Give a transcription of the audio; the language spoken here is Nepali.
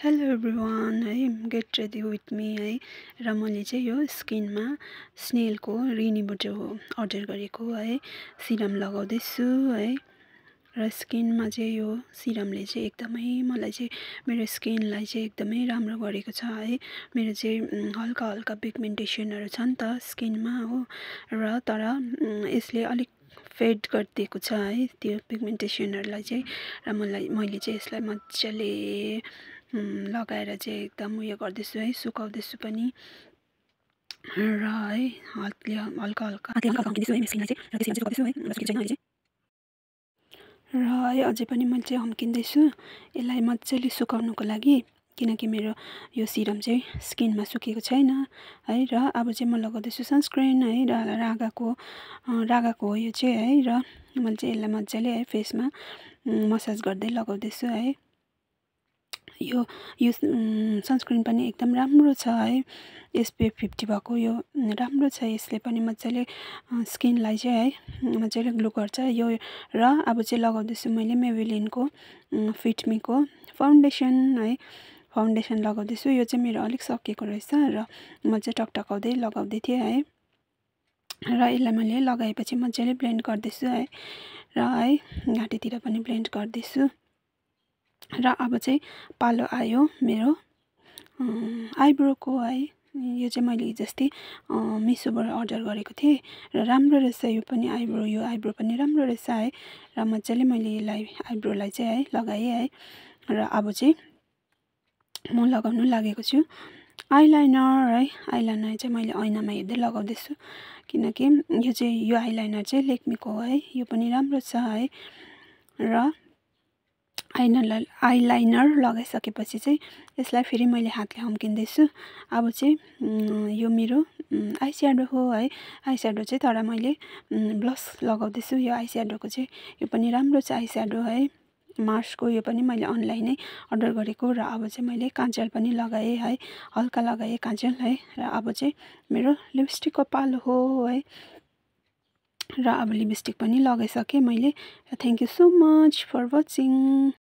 हेलो एभ्रिवान है गेट रेडी विथ मी है र मैले चाहिँ यो स्किनमा स्नेलको रिनीबाट अर्डर गरेको है सिरम लगाउँदैछु है र स्किनमा चाहिँ यो सिरमले चाहिँ एकदमै मलाई चाहिँ मेरो स्किनलाई चाहिँ एकदमै राम्रो गरेको छ है मेरो चाहिँ हल्का हल्का पिगमेन्टेसनहरु छ नि त स्किनमा हो र तर यसले अलिक फेड गरिदिएको छ है त्यो पिगमेन्टेसनहरुलाई चाहिँ र मैले चाहिँ यसलाई मज्जाले लगाएर चाहिँ एकदम उयो गर्दैछु है सुकाउँदैछु पनि र है हल्का हल्का हम्किँदैछु है स्किनलाई चाहिँ र त्यसरी चाहिँ सुकाउँदैछु है र सकिन्छ अहिले चाहिँ र है अझै पनि मैले चाहिँ हम्किँदैछु यसलाई मज्जाले सुकाउनको लागि किनकि मेरो यो सिरम चाहिँ स्किनमा सुकेको छैन है र अब चाहिँ म लगाउँदैछु सनस्क्रिन है र रागाको हो यो चाहिँ है र मैले चाहिँ यसलाई मज्जाले है फेसमा मसाज गर्दै लगाउँदैछु है यो सनस्क्रिन पनि एकदम राम्रो छ है SPF 50 भएको यो राम्रो छ यसले पनि मज्जाले स्किनलाई चाहिँ है मज्जाले ग्लो गर्छ यो र अब चाहिँ लगाउँदैछु मैले मेबेलिनको फिट मीको फाउन्डेसन है फाउन्डेसन लगाउँदैछु यो चाहिँ मेरो अलिक सकिएको रहेछ र म चाहिँ टकटकाउँदै लगाउँदै थिएँ है र यसलाई मैले लगाएपछि मज्जाले ब्लेन्ड गर्दैछु है र है घाँटीतिर पनि ब्लेन्ड गर्दैछु र अब चाहिँ पालो आयो मेरो आइब्रोको है यो चाहिँ मैले हिजोअस्ति मिसोबाट अर्डर गरेको थिएँ र राम्रो रहेछ यो पनि आइब्रो पनि राम्रो रहेछ है र मजाले मैले यसलाई आइब्रोलाई चाहिँ है लगाएँ है र अब चाहिँ म लगाउन लागेको छु आइलाइनर है आइलाइनर चाहिँ मैले ऐनामा हेर्दै लगाउँदैछु किनकि यो आइलाइनर चाहिँ लेक्मीको हो है यो पनि राम्रो छ है र आइलाइनर लगाइसकेपछि चाहिँ यसलाई फेरि मैले हातले हम्किँदैछु अब चाहिँ यो मेरो आई स्याडो हो है आई स्याडो चाहिँ तर मैले ब्लस लगाउँदैछु यो आई स्याडोको चाहिँ यो पनि राम्रो छ आई स्याडो है मार्सको यो पनि मैले अनलाइनै अर्डर गरेको र अब चाहिँ मैले काजल पनि लगाएँ है हल्का लगाएँ काजल है र अब चाहिँ मेरो लिपस्टिकको पालो हो है र अब लिपस्टिक पनि लगाइसकेँ मैले thank you so much for watching.